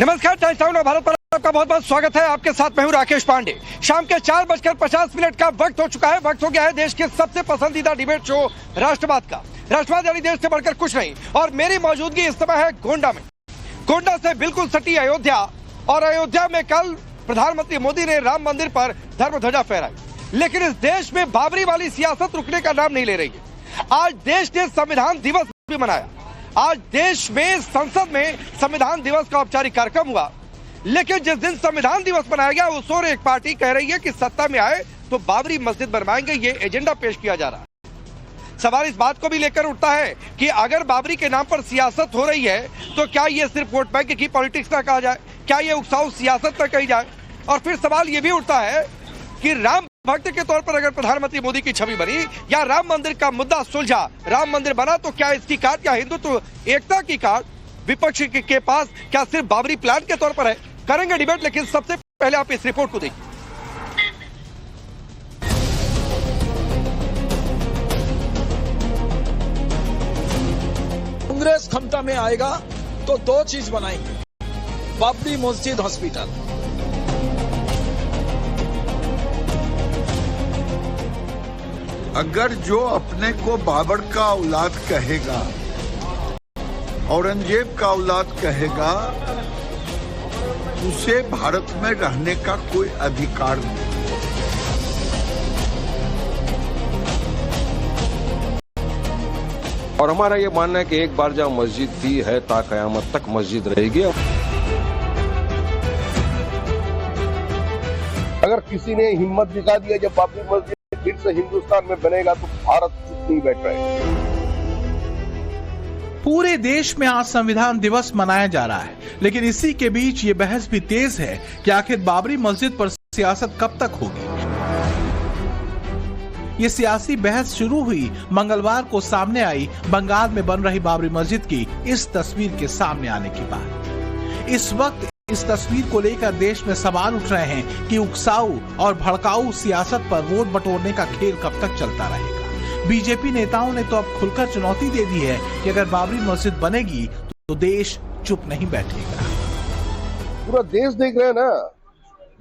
नमस्कार, times town और भारत पर आपका बहुत बहुत स्वागत है। आपके साथ मैं हूं राकेश पांडे। शाम के 4:50 का वक्त हो चुका है। वक्त हो गया है देश के सबसे पसंदीदा डिबेट शो राष्ट्रवाद का। राष्ट्रवाद यानी देश से बढ़कर कुछ नहीं। और मेरी मौजूदगी इस समय है गोंडा में। गोंडा से बिल्कुल सटी अयोध्या, और अयोध्या में कल प्रधानमंत्री मोदी ने राम मंदिर पर धर्म ध्वजा फहराई। लेकिन इस देश में बाबरी वाली सियासत रुकने का नाम नहीं ले रही है। आज देश ने संविधान दिवस भी मनाया। आज देश में संसद में संविधान दिवस का औपचारिक कार्यक्रम हुआ। लेकिन जिस दिन संविधान दिवस मनाया गया उस ओर एक पार्टी कह रही है कि सत्ता में आए तो बाबरी मस्जिद बनवाएंगे। ये एजेंडा पेश किया जा रहा है। सवाल इस बात को भी लेकर उठता है कि अगर बाबरी के नाम पर सियासत हो रही है तो क्या ये सिर्फ वोट बैंक की पॉलिटिक्स ना कहा जाए, क्या ये उकसाऊ सियासत ना कही जाए। और फिर सवाल ये भी उठता है कि राम भक्त के तौर पर अगर प्रधानमंत्री मोदी की छवि बनी या राम मंदिर का मुद्दा सुलझा, राम मंदिर बना, तो क्या इसकी काट या हिंदुत्व एकता की काट विपक्ष के पास क्या सिर्फ बाबरी प्लान के तौर पर है। करेंगे डिबेट, लेकिन सबसे पहले आप इस रिपोर्ट को देखिए। कांग्रेस क्षमता में आएगा तो दो चीज बनाएंगे, बाबरी मस्जिद, हॉस्पिटल। अगर जो अपने को बाबर का औलाद कहेगा, औरंगजेब का औलाद कहेगा, उसे भारत में रहने का कोई अधिकार नहीं। और हमारा ये मानना है कि एक बार जब मस्जिद थी है ता कयामत तक मस्जिद रहेगी। अगर किसी ने हिम्मत दिखा दिया जब बाबरी मस्जिद फिर से हिंदुस्तान में बनेगा तो भारत चुप नहीं बैठ रहा है। पूरे देश में आज संविधान दिवस मनाया जा रहा है, लेकिन इसी के बीच ये बहस भी तेज है कि आखिर बाबरी मस्जिद पर सियासत कब तक होगी। ये सियासी बहस शुरू हुई मंगलवार को सामने आई बंगाल में बन रही बाबरी मस्जिद की इस तस्वीर के सामने आने के बाद। इस वक्त इस तस्वीर को लेकर देश में सवाल उठ रहे हैं कि उकसाऊ और भड़काऊ सियासत पर वोट बटोरने का खेल कब तक चलता रहेगा। बीजेपी नेताओं ने तो अब खुलकर चुनौती दे दी है कि अगर बाबरी मस्जिद बनेगी तो देश चुप नहीं बैठेगा। पूरा देश देख रहे हैं ना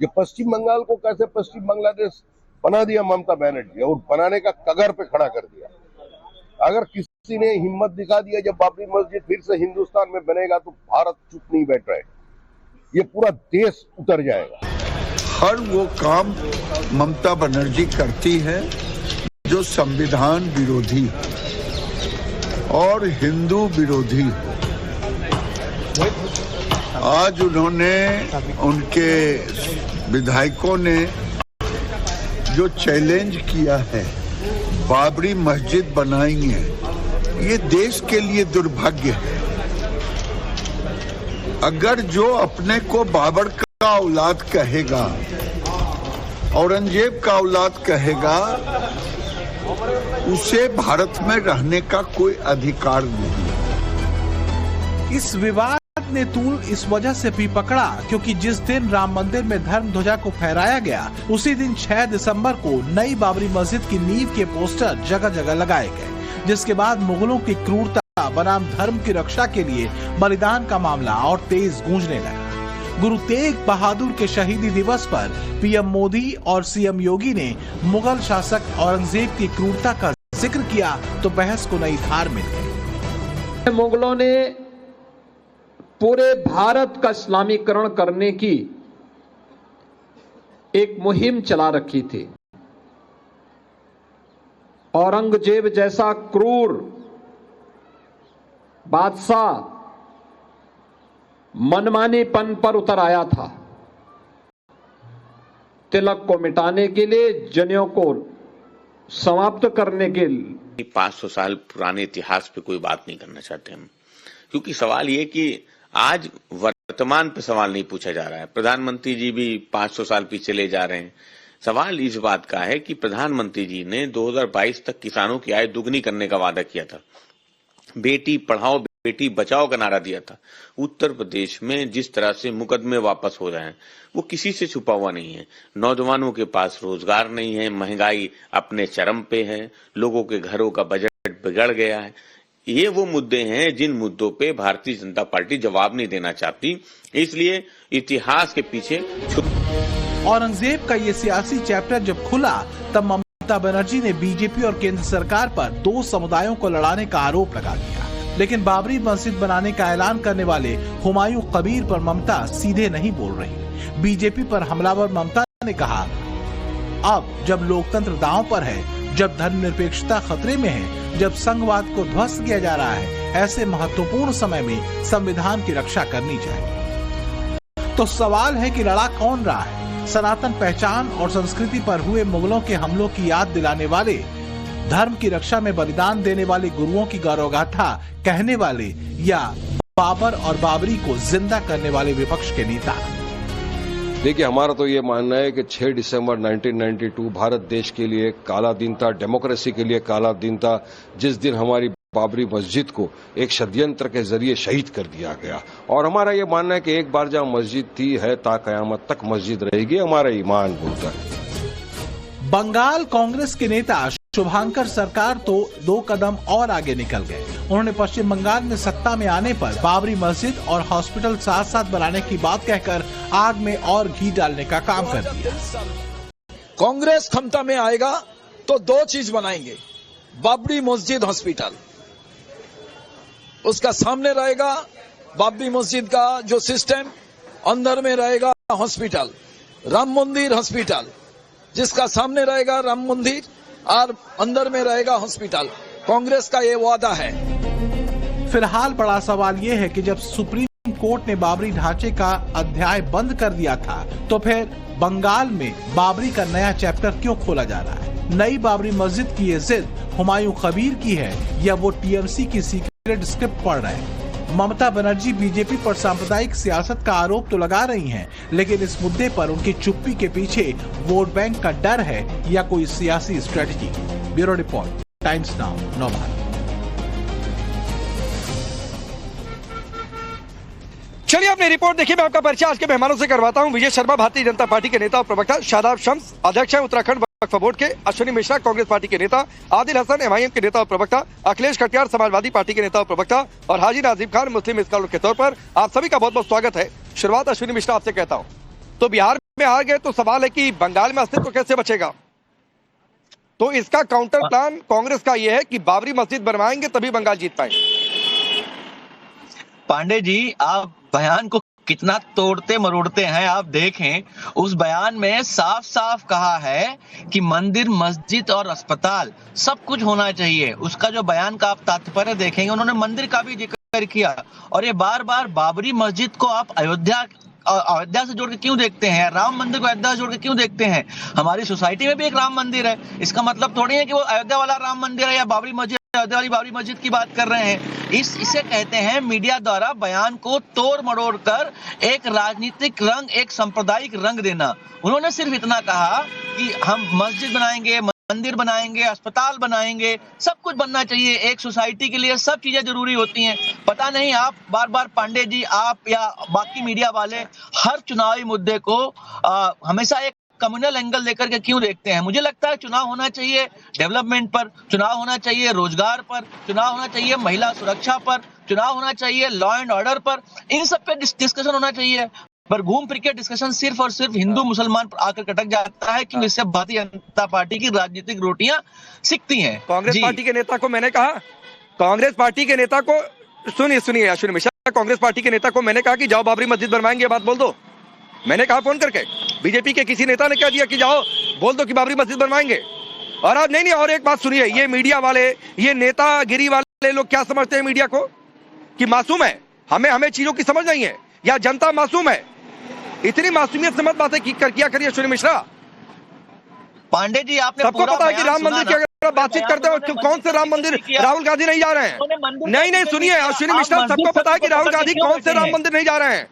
कि पश्चिम बंगाल को कैसे पश्चिम बांग्लादेश बना दिया ममता बनर्जी, और बनाने का कगार पे खड़ा कर दिया। अगर किसी ने हिम्मत दिखा दिया जब बाबरी मस्जिद फिर से हिंदुस्तान में बनेगा तो भारत चुप नहीं बैठ रहा है। ये पूरा देश उतर जाएगा। हर वो काम ममता बनर्जी करती है जो संविधान विरोधी और हिंदू विरोधी। आज उन्होंने, उनके विधायकों ने जो चैलेंज किया है बाबरी मस्जिद बनाएंगे, ये देश के लिए दुर्भाग्य है। अगर जो अपने को बाबर का औलाद कहेगा, औरंगजेब का औलाद कहेगा, उसे भारत में रहने का कोई अधिकार नहीं। इस विवाद ने तूल इस वजह से भी पकड़ा क्योंकि जिस दिन राम मंदिर में धर्म ध्वजा को फहराया गया उसी दिन 6 दिसंबर को नई बाबरी मस्जिद की नींव के पोस्टर जगह जगह लगाए गए, जिसके बाद मुगलों की क्रूरता बनाम धर्म की रक्षा के लिए बलिदान का मामला और तेज गूंजने लगा। गुरु तेग बहादुर के शहीदी दिवस पर पीएम मोदी और सीएम योगी ने मुगल शासक औरंगजेब की क्रूरता का जिक्र किया तो बहस को नई धार मिल गई। मुगलों ने पूरे भारत का इस्लामीकरण करने की एक मुहिम चला रखी थी। औरंगजेब जैसा क्रूर बादशाह मनमानीपन पर उतर आया था। तिलक को मिटाने के लिए, जनेऊ को समाप्त करने के लिए 500 साल पुराने इतिहास पे कोई बात नहीं करना चाहते हम, क्योंकि सवाल ये कि आज वर्तमान पे सवाल नहीं पूछा जा रहा है। प्रधानमंत्री जी भी 500 साल पीछे ले जा रहे हैं। सवाल इस बात का है कि प्रधानमंत्री जी ने 2022 तक किसानों की आय दुगनी करने का वादा किया था, बेटी पढ़ाओ बेटी बचाओ का नारा दिया था। उत्तर प्रदेश में जिस तरह से मुकदमे वापस हो रहे हैं वो किसी से छुपा हुआ नहीं है। नौजवानों के पास रोजगार नहीं है, महंगाई अपने चरम पे है, लोगों के घरों का बजट बिगड़ गया है। ये वो मुद्दे हैं जिन मुद्दों पे भारतीय जनता पार्टी जवाब नहीं देना चाहती, इसलिए इतिहास के पीछे औरंगजेब का ये सियासी चैप्टर जब खुला तब ममता बनर्जी ने बीजेपी और केंद्र सरकार पर दो समुदायों को लड़ाने का आरोप लगा दिया। लेकिन बाबरी मस्जिद बनाने का ऐलान करने वाले हुमायूं कबीर पर ममता सीधे नहीं बोल रही। बीजेपी पर हमलावर ममता ने कहा, अब जब लोकतंत्र दांव पर है, जब धर्मनिरपेक्षता खतरे में है, जब संघवाद को ध्वस्त किया जा रहा है, ऐसे महत्वपूर्ण समय में संविधान की रक्षा करनी चाहिए। तो सवाल है कि लड़ा कौन रहा है? सनातन पहचान और संस्कृति पर हुए मुगलों के हमलों की याद दिलाने वाले, धर्म की रक्षा में बलिदान देने वाले गुरुओं की गौरवगाथा कहने वाले, या बाबर और बाबरी को जिंदा करने वाले विपक्ष के नेता? देखिए, हमारा तो ये मानना है कि 6 दिसंबर 1992 भारत देश के लिए एक काला दिन था, डेमोक्रेसी के लिए काला दिन था, जिस दिन हमारी बाबरी मस्जिद को एक षड्यंत्र के जरिए शहीद कर दिया गया। और हमारा ये मानना है कि एक बार जहां मस्जिद थी है, ता कयामत तक मस्जिद रहेगी, हमारा ईमान बोलता है। बंगाल कांग्रेस के नेता शुभांकर सरकार तो 2 कदम और आगे निकल गए। उन्होंने पश्चिम बंगाल में सत्ता में आने पर बाबरी मस्जिद और हॉस्पिटल साथ साथ बनाने की बात कहकर आग में और घी डालने का काम कर दिया। कांग्रेस क्षमता में आएगा तो 2 चीज बनाएंगे, बाबरी मस्जिद हॉस्पिटल, उसका सामने रहेगा बाबरी मस्जिद का जो सिस्टम, अंदर में रहेगा हॉस्पिटल, राम मंदिर हॉस्पिटल, जिसका सामने रहेगा राम मंदिर और अंदर में रहेगा हॉस्पिटल। कांग्रेस का ये वादा है। फिलहाल बड़ा सवाल ये है कि जब सुप्रीम कोर्ट ने बाबरी ढांचे का अध्याय बंद कर दिया था, तो फिर बंगाल में बाबरी का नया चैप्टर क्यों खोला जा रहा है? नई बाबरी मस्जिद की ये जिद हुमायूं कबीर की है या वो टीएमसी की सीक्रेट स्क्रिप्ट पढ़ रहे हैं? ममता बनर्जी बीजेपी पर सांप्रदायिक सियासत का आरोप तो लगा रही हैं, लेकिन इस मुद्दे पर उनकी चुप्पी के पीछे वोट बैंक का डर है या कोई सियासी strategy? Bureau report, times now, Navbharat. चलिए अपनी रिपोर्ट देखिए। मैं आपका परिचय आज के मेहमानों से करवाता हूं। विजय शर्मा भारतीय जनता पार्टी के नेता और प्रवक्ता, शादाब शम्स अध्यक्ष हैं उत्तराखंड वक्फ बोर्ड के, अश्विनी मिश्रा कांग्रेस पार्टी के नेता, आदिल हसन एमआईएम के नेता और प्रवक्ता, अखिलेश कटियार समाजवादी पार्टी के नेता और प्रवक्ता और हाजी नाजिम खान मुस्लिम स्कॉलर के तौर पर आप सभी का बहुत बहुत स्वागत है। शुरुआत अश्विनी मिश्रा आपसे कहता हूँ, तो बिहार में हार गए तो सवाल है कि बंगाल में अस्तित्व कैसे बचेगा? तो इसका काउंटर प्लान कांग्रेस का यह है कि बाबरी मस्जिद बनवाएंगे तभी बंगाल जीत पाएंगे। पांडे जी, आप बयान को कितना तोड़ते मरोड़ते हैं। आप देखें, उस बयान में साफ साफ कहा है कि मंदिर, मस्जिद और अस्पताल सब कुछ होना चाहिए। उसका जो बयान का आप तात्पर्य देखेंगे, उन्होंने मंदिर का भी जिक्र किया। और ये बार बार बाबरी मस्जिद को आप अयोध्या से जोड़ के क्यों देखते हैं? राम मंदिर को अयोध्या से जोड़ के क्यों देखते हैं? हमारी सोसाइटी में भी एक राम मंदिर है। इसका मतलब थोड़ी है कि वो अयोध्या वाला राम मंदिर है या बाबरी मस्जिद, अयोध्या वाली बाबरी मस्जिद की बात कर रहे हैं। इसे कहते हैं मीडिया द्वारा बयान को तोड़ मरोड़ कर एक राजनीतिक रंग, एक सांप्रदायिक रंग देना। उन्होंने सिर्फ इतना कहा कि हम मस्जिद बनाएंगे, मंदिर बनाएंगे, अस्पताल बनाएंगे, सब कुछ बनना चाहिए। एक सोसाइटी के लिए सब चीजें जरूरी होती हैं। पता नहीं आप बार बार पांडे जी, आप या बाकी मीडिया वाले हर चुनावी मुद्दे को हमेशा एक कम्युनल एंगल लेकर के क्यों देखते हैं? मुझे लगता है चुनाव होना चाहिए डेवलपमेंट पर, चुनाव होना चाहिए रोजगार पर, चुनाव होना चाहिए महिला सुरक्षा पर, चुनाव होना चाहिए लॉ एंड ऑर्डर पर। इन सब पे डिस्कशन होना चाहिए। पर घूम फिर के डिस्कशन सिर्फ और सिर्फ हिंदू मुसलमान पर आकर कटक जाता है कि इससे भारतीय जनता पार्टी की राजनीतिक रोटियां सिकती हैं। कांग्रेस पार्टी के नेता को मैंने कहा, कांग्रेस पार्टी के नेता को सुनिए अश्विनी मिश्रा, कांग्रेस पार्टी के नेता को मैंने कहा कि जाओ बाबरी मस्जिद बनवाएंगे, बात बोल दो। मैंने कहा फोन करके, बीजेपी के किसी नेता ने कह दिया कि जाओ बोल दो कि बाबरी मस्जिद बनवाएंगे। और अब नहीं, और एक बात सुनिए, ये मीडिया वाले, ये नेतागिरी वाले लोग क्या समझते हैं मीडिया को कि मासूम है, हमें चीजों की समझ नहीं है, या जनता मासूम है? इतनी मासूमियत से मत बातें किया करिए अश्विनी मिश्रा। पांडे जी, आपने सबको पता है कि राम मंदिर की अगर बातचीत करते हो, कौन से राम मंदिर? राहुल गांधी नहीं जा रहे हैं। नहीं, सुनिए अश्विनी मिश्रा, सबको पता है कि राहुल गांधी कौन से राम मंदिर नहीं जा रहे हैं।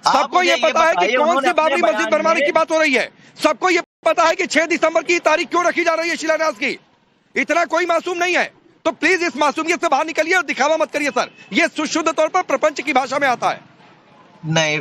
सबको ये पता है कि कौन सी बाबरी मस्जिद बनवाने की बात हो रही है। सबको ये पता है कि 6 दिसंबर की तारीख क्यों रखी जा रही है शिलान्यास की। इतना कोई मासूम नहीं है। तो प्लीज इस मासूमियत से बाहर निकलिए और दिखावा मत करिए सर। ये शुद्ध तौर पर प्रपंच की भाषा में आता है। नहीं,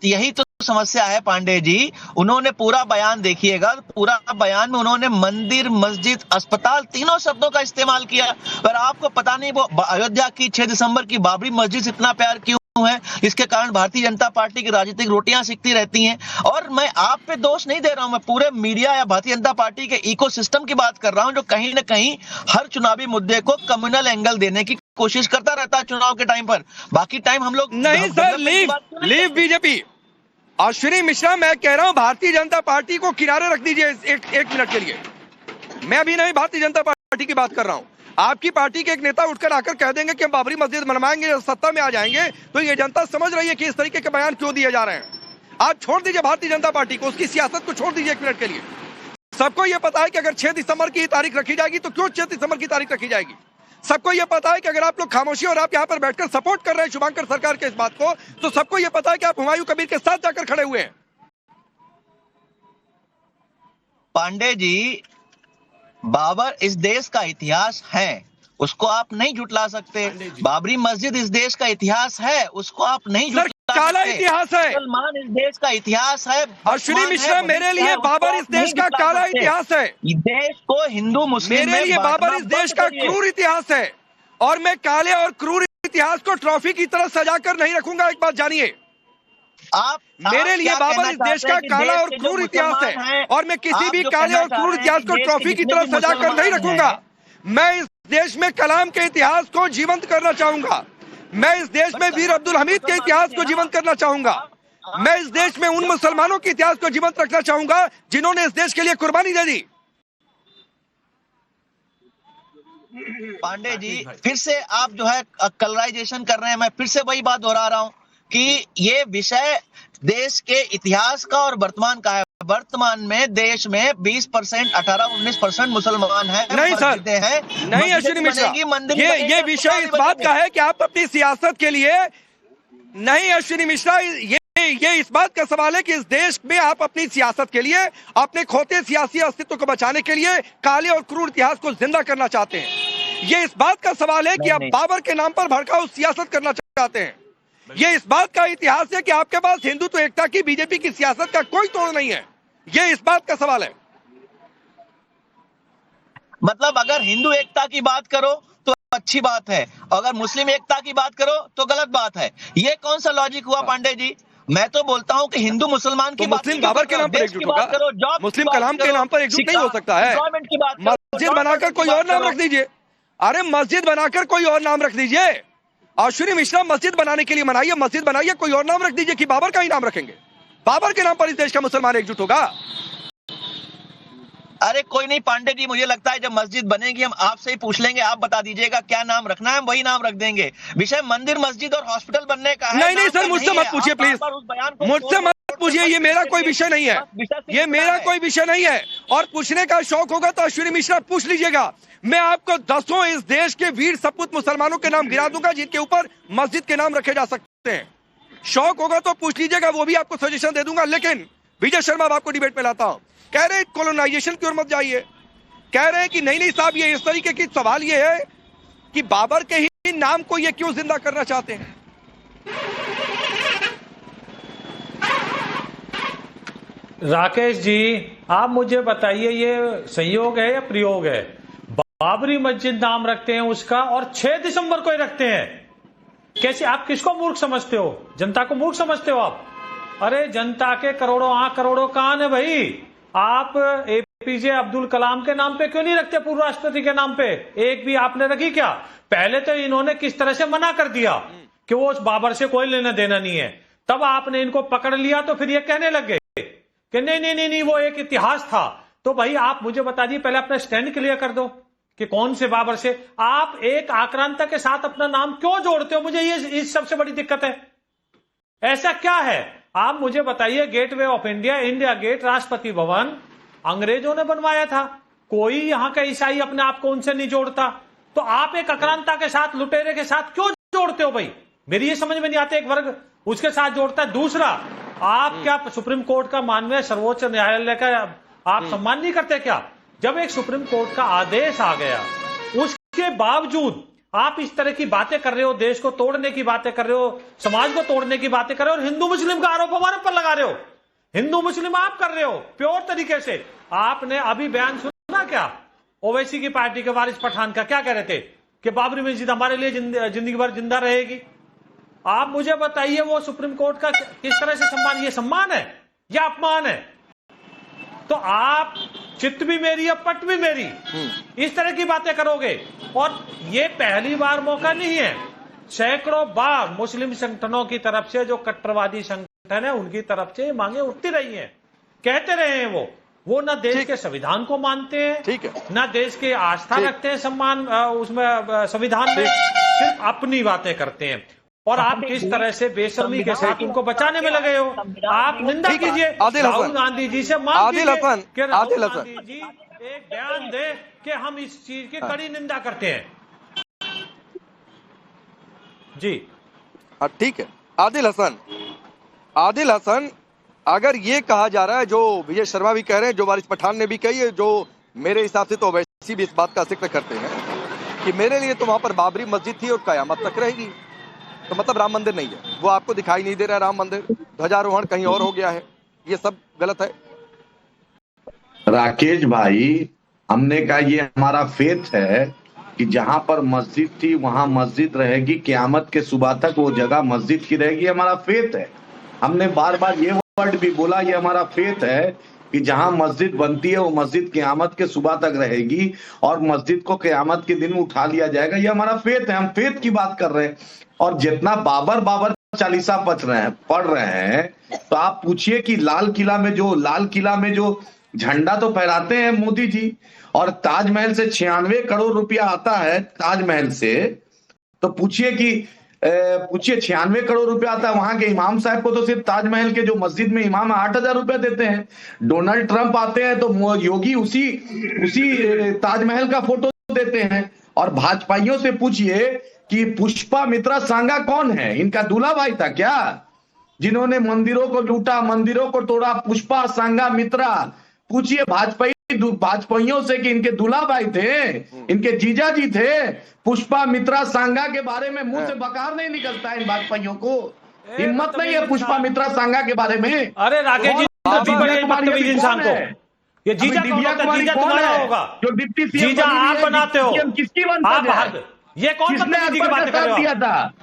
यही तो समस्या है पांडे जी, उन्होंने पूरा बयान देखिएगा, पूरा बयान में उन्होंने मंदिर, मस्जिद, अस्पताल तीनों शब्दों का इस्तेमाल किया। पर आपको पता नहीं वो अयोध्या की 6 दिसंबर की बाबरी मस्जिद से इतना प्यार क्यों है, इसके कारण भारतीय जनता पार्टी की राजनीतिक रोटियां सिकती रहती हैं। और मैं आप पे दोष नहीं दे रहा हूं, मैं पूरे मीडिया या भारतीय जनता पार्टी के इकोसिस्टम की बात कर रहा हूं, जो कहीं ना कहीं हर चुनावी मुद्दे को कम्युनल एंगल देने की कोशिश करता रहता है चुनाव के टाइम पर। बाकी टाइम हम लोग नहीं sir, leave BJP. Ashwini Mishra, मैं कह रहा हूं भारतीय जनता पार्टी को किनारे रख दीजिए एक मिनट के लिए। मैं अभी नहीं भारतीय जनता पार्टी की बात कर रहा हूं। आपकी पार्टी के एक नेता उठकर आकर कह देंगे कि हम बाबरी मस्जिद बनवाएंगे, सत्ता में आ जाएंगे, तो ये जनता समझ रही है कि इस तरीके के बयान क्यों दिए जा रहे हैं। आप छोड़ दीजिए भारतीय जनता पार्टी को, उसकी सियासत को छोड़ दीजिए एक मिनट के लिए। सबको यह पता है कि अगर 6 दिसंबर की तारीख रखी जाएगी तो क्यों 6 दिसंबर की तारीख रखी जाएगी। सबको यह पता है कि अगर आप लोग खामोशी और आप यहां पर बैठकर सपोर्ट कर रहे हैं शुभंकर सरकार के इस बात को, तो सबको यह पता है कि आप हुमायूं कबीर के साथ जाकर खड़े हुए हैं। पांडे जी, बाबर इस देश का इतिहास है, उसको आप नहीं झुटला सकते। बाबरी मस्जिद इस देश का इतिहास है, उसको आप नहीं झुटला सकते। काला इतिहास है, मुसलमान इस देश का इतिहास है। अश्विनी मिश्रा, मेरे लिए बाबर इस देश का काला इतिहास है। देश को हिंदू मुस्लिम, मेरे लिए बाबर इस देश का क्रूर इतिहास है, और मैं काले और क्रूर इतिहास को ट्रॉफी की तरह सजाकर नहीं रखूंगा। एक बात जानिए, आप मेरे लिए बाबर इस देश का काला और क्रूर इतिहास है, और मैं किसी भी काले और क्रूर इतिहास को ट्रॉफी की तरह सजाकर नहीं रखूंगा। मैं इस देश में कलाम के इतिहास को जीवंत करना चाहूंगा। मैं इस देश में वीर अब्दुल हमीद के इतिहास को जीवंत करना चाहूंगा। मैं इस देश में उन मुसलमानों के इतिहास को जीवंत रखना चाहूंगा जिन्होंने इस देश के लिए कुर्बानी दे दी। पांडे जी, फिर से आप जो है कलराइजेशन कर रहे हैं। मैं फिर से वही बात दोहरा रहा हूं कि ये विषय देश के इतिहास का और वर्तमान का है। वर्तमान में देश में 20%, 18-19% मुसलमान हैं। नहीं सर, नहीं अश्विनी मिश्रा, ये विषय इस बात का है कि आप अपनी सियासत के लिए, नहीं अश्विनी मिश्रा, ये इस बात का सवाल है कि इस देश में आप अपनी सियासत के लिए, अपने खोते सियासी अस्तित्व को बचाने के लिए काले और क्रूर इतिहास को जिंदा करना चाहते हैं। ये इस बात का सवाल है कि आप बाबर के नाम पर भड़काऊ सियासत करना चाहते हैं। ये इस बात का इतिहास है कि आपके पास हिंदुत्व एकता की, बीजेपी की सियासत का कोई तोड़ नहीं है। ये इस बात का सवाल है। मतलब अगर हिंदू एकता की बात करो तो अच्छी बात है, अगर मुस्लिम एकता की बात करो तो गलत बात है। ये कौन सा लॉजिक हुआ पांडे जी? मैं तो बोलता हूं कि हिंदू मुसलमान की बात, मुस्लिम बाबर के नाम पर एकजुट होगा, मुस्लिम कलाम के नाम पर एकजुट नहीं हो सकता है। मस्जिद बनाकर कोई और नाम रख दीजिए। अरे मस्जिद बनाकर कोई और नाम रख दीजिए। अश्विनी मिश्रा, मस्जिद बनाने के लिए मनाइए, मस्जिद बनाइए, कोई और नाम रख दीजिए कि बाबर का ही नाम रखेंगे। बाबर के नाम पर इस देश का मुसलमान एकजुट होगा। अरे कोई नहीं पांडे जी, मुझे लगता है जब मस्जिद बनेगी हम आपसे ही पूछ लेंगे, आप बता दीजिएगा क्या नाम रखना है, हम वही नाम रख देंगे। विषय मंदिर, मस्जिद और हॉस्पिटल बनने का है। नहीं सर, मुझसे मत पूछिए प्लीज, मुझसे मत पूछिए, ये मेरा कोई विषय नहीं है, ये मेरा कोई विषय नहीं है। और पूछने का शौक होगा तो अश्विनी मिश्रा पूछ लीजिएगा। मैं आपको 10 इस देश के वीर सपूत मुसलमानों के नाम गिरा दूंगा जिनके ऊपर मस्जिद के नाम रखे जा सकते हैं। शौक होगा तो पूछ लीजिएगा, वो भी आपको सजेशन दे दूंगा। लेकिन विजय शर्मा, आपको डिबेट में लाता हूं। कह रहे हैं कॉलोनाइजेशन की ओर मत जाइए, कह रहे हैं कि नहीं साहब, ये इस तरीके की सवाल ये है कि बाबर के ही नाम को ये क्यों जिंदा करना चाहते हैं। राकेश जी, आप मुझे बताइए, ये संयोग है या प्रयोग है? बाबरी मस्जिद नाम रखते हैं उसका और 6 दिसंबर को ही रखते हैं। कैसे? आप किसको मूर्ख समझते हो? जनता को मूर्ख समझते हो आप? अरे जनता के करोड़ों आंख, करोड़ों कान है भाई। आप एपीजे अब्दुल कलाम के नाम पे क्यों नहीं रखते? पूर्व राष्ट्रपति के नाम पे एक भी आपने रखी क्या? पहले तो इन्होंने किस तरह से मना कर दिया कि वो उस बाबर से कोई लेना देना नहीं है, तब आपने इनको पकड़ लिया तो फिर ये कहने लग गए कि नहीं वो एक इतिहास था। तो भाई आप मुझे बता दिए, पहले अपना स्टैंड क्लियर कर दो कि कौन से बाबर से। आप एक आक्रांता के साथ अपना नाम क्यों जोड़ते हो? मुझे ये इस सबसे बड़ी दिक्कत है। ऐसा क्या है? आप मुझे बताइए, gateway of India, India gate, Rashtrapati Bhavan अंग्रेजों ने बनवाया था। कोई यहां का ईसाई अपने आप को उनसे नहीं जोड़ता, तो आप एक आक्रांता के साथ, लुटेरे के साथ क्यों जोड़ते हो भाई? मेरी ये समझ में नहीं आता। एक वर्ग उसके साथ जोड़ता है। दूसरा, आप क्या सुप्रीम कोर्ट का माननीय सर्वोच्च न्यायालय का आप सम्मान नहीं करते क्या? जब एक सुप्रीम कोर्ट का आदेश आ गया, उसके बावजूद आप इस तरह की बातें कर रहे हो, देश को तोड़ने की बातें कर रहे हो, समाज को तोड़ने की बातें कर रहे हो, और हिंदू मुस्लिम का आरोप हमारे पर लगा रहे हो। हिंदू मुस्लिम आप कर रहे हो प्योर तरीके से। आपने अभी बयान सुना क्या ओवैसी की पार्टी के वारिस पठान का? क्या कह रहे थे कि बाबरी मस्जिद हमारे लिए जिंदगी भर जिंदा रहेगी। आप मुझे बताइए वो सुप्रीम कोर्ट का किस तरह से सम्मान, ये सम्मान है या अपमान है? तो आप चित्त भी मेरी है पट भी मेरी, इस तरह की बातें करोगे। और ये पहली बार मौका नहीं है, सैकड़ों बार मुस्लिम संगठनों की तरफ से, जो कट्टरवादी संगठन है उनकी तरफ से मांगे उठती रही हैं, कहते रहे हैं वो न देश के संविधान को मानते हैं, ठीक है, न देश के आस्था रखते हैं सम्मान उसमें संविधान में, सिर्फ अपनी बातें करते हैं। और आप किस तरह से बेशर्मी के साथ उनको बचाने में लगे हो। आप निंदा कीजिए राहुल गांधी जी से, मांग कीजिए कि राहुल गांधी जी एक बयान दे कि हम इस चीज की कड़ी निंदा करते हैं। जी ठीक है। आदिल हसन, अगर ये कहा जा रहा है, जो विजय शर्मा भी कह रहे हैं, जो वारिस पठान ने भी कही है, जो मेरे हिसाब से तो वैसी भी इस बात का जिक्र करते हैं कि मेरे लिए तो वहां पर बाबरी मस्जिद थी और कयामत तक रहेगी, तो मतलब राम मंदिर नहीं है, वो आपको दिखाई नहीं दे रहा है राम मंदिर, ध्वजारोहण कहीं और हो गया है, ये सब गलत है। राकेश भाई, हमने कहा ये हमारा फेथ है कि जहां पर मस्जिद थी वहां मस्जिद रहेगी, क़यामत के सुबह तक वो जगह मस्जिद की रहेगी, हमारा फेथ है। हमने बार बार ये वर्ड भी बोला, ये हमारा फेथ है कि जहां मस्जिद बनती है वो मस्जिद क़यामत के सुबह तक रहेगी और मस्जिद को क़यामत के दिन उठा लिया जाएगा, ये हमारा फेथ है। हम फेथ की बात कर रहे हैं। और जितना बाबर चालीसा पढ़ रहे हैं, तो आप पूछिए कि लाल किला में जो झंडा तो फहराते हैं मोदी जी, और ताजमहल से 96 करोड़ रुपया आता है ताजमहल से, तो पूछिए 96 करोड़ रुपया आता है, वहां के इमाम साहब को तो सिर्फ ताजमहल के जो मस्जिद में इमाम 8,000 रुपया देते हैं। डोनाल्ड ट्रंप आते हैं तो योगी उसी ताजमहल का फोटो देते हैं। और भाजपाइयों से पूछिए कि पुष्पा मित्रा सांगा कौन है? इनका दूल्हा भाई था क्या, जिन्होंने मंदिरों को लूटा, मंदिरों को तोड़ा? पुष्पा सांगा मित्रा, पूछिए भाजपाइयों से कि इनके दूल्हा भाई थे, इनके जीजा जी थे। पुष्पा मित्रा सांगा के बारे में मुंह से बकार नहीं निकलता है इन भाजपाइयों को, हिम्मत नहीं है पुष्पा मित्रा सांगा के बारे में। अरे राकेश जी, बदतमीज इंसान को ये जीजा कौन होता है? जीजा तुम्हारा होगा जो डिप्टी सीएम, जीजा आप बनाते हो, किसकी बनता है? ये कौन बदतमीजी की बात कर रहे हो?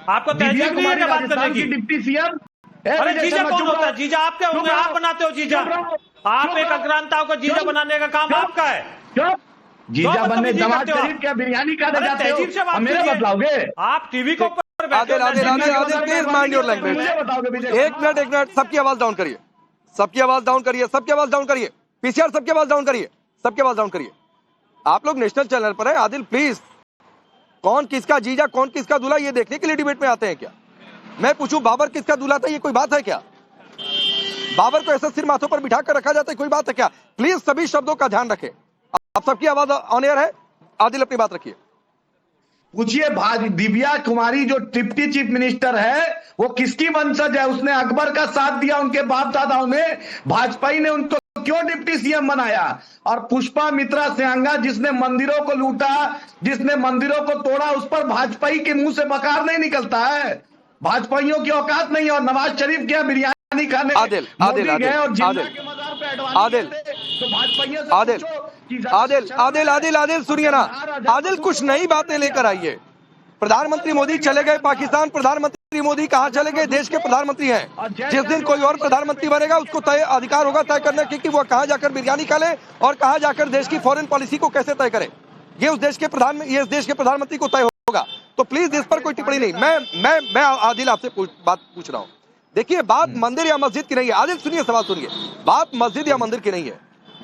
आपको तहजीब नहीं है बात करने की? डिप्टी सीएम, अरे जीजा कौन होता है? जीजा आपके होंगे, आप बनाते हो जीजा। आप एक अग्रांताओं को जीजा बनाने का काम आपका है। जीजा बनने दमाद शरीफ क्या बिरयानी खाने जाते हो? मेरे बतलाओगे? एक आप टीवी के ऊपर प्लीज माइंड योर लैंग्वेज। एक मिनट, सबकी आवाज डाउन करिए, सबकी आवाज डाउन करिए, पीसीआर सबकी आवाज डाउन करिए। आप लोग नेशनल चैनल पर है। आदिल प्लीज, कौन किसका जीजा कौन किसका दूल्हा ये देखने के लिए डिबेट में आते हैं क्या? मैं पूछूं बाबर किसका दूल्हा था, ये कोई बात है क्या? बाबर को ऐसे सिर माथों पर बिठा कर रखा जाता है, कोई बात है क्या? प्लीज सभी शब्दों का ध्यान रखें। आप सबकी आवाज ऑन एयर है। आदिल अपनी बात रखिए। पूछिए दिव्या कुमारी जो डिप्टी चीफ मिनिस्टर है वो किसकी वंशज है? उसने अकबर का साथ दिया, उनके बाप दादाओं ने। भाजपा ने उनको क्यों डिप्टी सीएम बनाया? और पुष्पा मित्रा सांगा जिसने मंदिरों को लूटा, जिसने मंदिरों को तोड़ा, उस पर भाजपा के मुंह से बकार नहीं निकलता है। भाजपाइयों की औकात नहीं है। और नवाज शरीफ गया बिरयानी खाने, आदिल सुनिए ना, आदिल कुछ नई बातें लेकर आइए। प्रधानमंत्री मोदी चले गए पाकिस्तान, प्रधानमंत्री मोदी कहाँ चले गए? देश के प्रधानमंत्री हैं। जिस दिन कोई और प्रधानमंत्री बनेगा उसको तय अधिकार होगा तय करने की कि वो कहाँ जाकर बिरयानी खा ले और कहाँ जाकर देश की फॉरेन पॉलिसी को कैसे तय करे। ये इस देश के प्रधानमंत्री को तय होगा। तो प्लीज इस पर कोई टिप्पणी नहीं। मैं आदिल आपसे बात पूछ रहा हूँ। देखिए, बात मंदिर या मस्जिद की नहीं है। आदिल सुनिए, सवाल सुनिए। बात मस्जिद या मंदिर की नहीं है।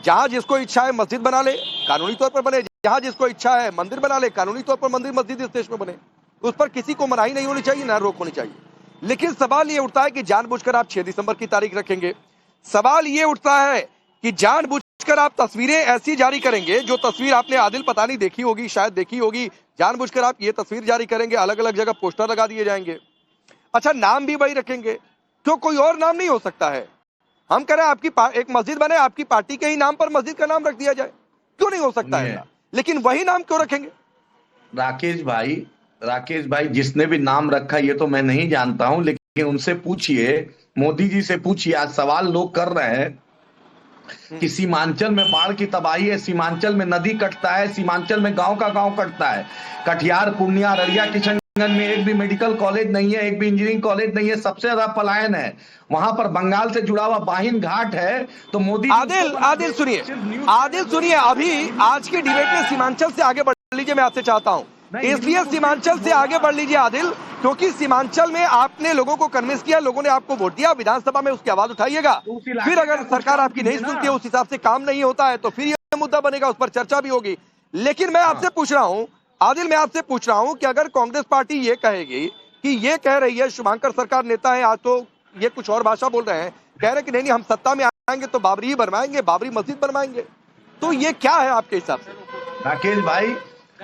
जहां जिसको इच्छा है मस्जिद बना ले, कानूनी तौर पर बने। जहां जिसको इच्छा है मंदिर बना ले, कानूनी तौर पर मंदिर मस्जिद इस देश में बने। उस पर किसी को मनाही नहीं होनी चाहिए, ना रोक होनी चाहिए। लेकिन सवाल ये उठता है कि जानबूझकर आप 6 दिसंबर की तारीख रखेंगे। सवाल ये उठता है कि जानबूझकर आप तस्वीरें ऐसी जारी करेंगे, जो तस्वीर आपने आदिल पता नहीं देखी होगी, शायद देखी होगी। जानबूझकर आप ये तस्वीर जारी करेंगे, अलग अलग जगह पोस्टर लगा दिए जाएंगे। अच्छा, नाम भी वही रखेंगे, क्यों कोई और नाम नहीं हो सकता है? हम कह रहे हैं आपकी एक मस्जिद बने, आपकी पार्टी के ही नाम पर मस्जिद का नाम रख दिया जाए, क्यों नहीं हो सकता है? लेकिन वही नाम क्यों रखेंगे? राकेश भाई, राकेश भाई, जिसने भी नाम रखा ये तो मैं नहीं जानता हूं, लेकिन उनसे पूछिए, मोदी जी से पूछिए। आज सवाल लोग कर रहे हैं कि सीमांचल में बाढ़ की तबाही है, सीमांचल में नदी कटता है, सीमांचल में गांव का गांव कटता है। कटिहार, पूर्णिया, अररिया, किशनगंज में एक भी मेडिकल कॉलेज नहीं है, एक भी इंजीनियरिंग कॉलेज नहीं है, सबसे ज्यादा पलायन है। वहां पर बंगाल से जुड़ा हुआ बाहिन घाट है। तो मोदी आदिल सुनिए, अभी आज की डिबेट में सीमांचल से आगे बढ़ लीजिए, मैं आपसे चाहता हूं। इसलिए सीमांचल से आगे बढ़ लीजिए आदिल, क्योंकि सीमांचल में आपने लोगों को कन्विंस किया, लोगों ने आपको वोट दिया, विधानसभा में उसकी आवाज उठाइएगा। फिर अगर सरकार आपकी नहीं सुनती है, उस हिसाब से काम नहीं होता है, तो फिर यह मुद्दा बनेगा, उस पर चर्चा भी होगी। लेकिन मैं आपसे पूछ रहा हूं आदिल, मैं आपसे पूछ रहा हूं कि अगर कांग्रेस पार्टी ये कहेगी कि ये कह रही है, शुभंकर सरकार नेता है, आज तो ये कुछ और भाषा बोल रहे हैं, कह रहे हैं कि नहीं हम सत्ता में आएंगे तो बाबरी ही बनवाएंगे, बाबरी मस्जिद बनवाएंगे, तो ये क्या है आपके हिसाब से? राकेश भाई,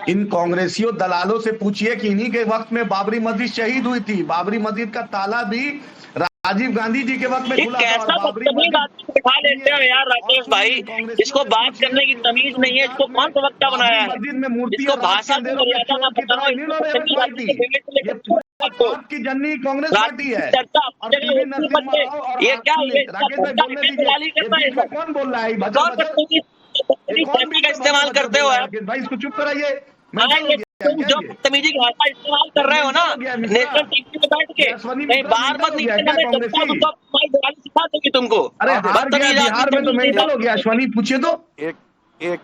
इन कांग्रेसियों दलालों से पूछिए कि इन्हीं के वक्त में बाबरी मस्जिद शहीद हुई थी। बाबरी मस्जिद का ताला भी राजीव गांधी जी के वक्त में खुला था। कैसा बदतमीज आदमी बिठा लेते हो यार राकेश भाई, इसको बात करने की तमीज नहीं है, इसको कौन प्रवक्ता बनाया है? इसको भाषा की मर्यादा ना बताओ, की जननी कांग्रेस पार्टी है। ये क्या कौन बोल रहा है? का इस्तेमाल करते हो आप भाई, इसको चुप कराइए। तुम जो बदतमीजी की भाषा इस्तेमाल कर रहे हो ना नेशनल टीवी में बैठ के, नहीं बार बार सिखा दूंगी तुमको। अरे बिहार में तो मेंटल हो गया। अश्वनी पूछिए तो। एक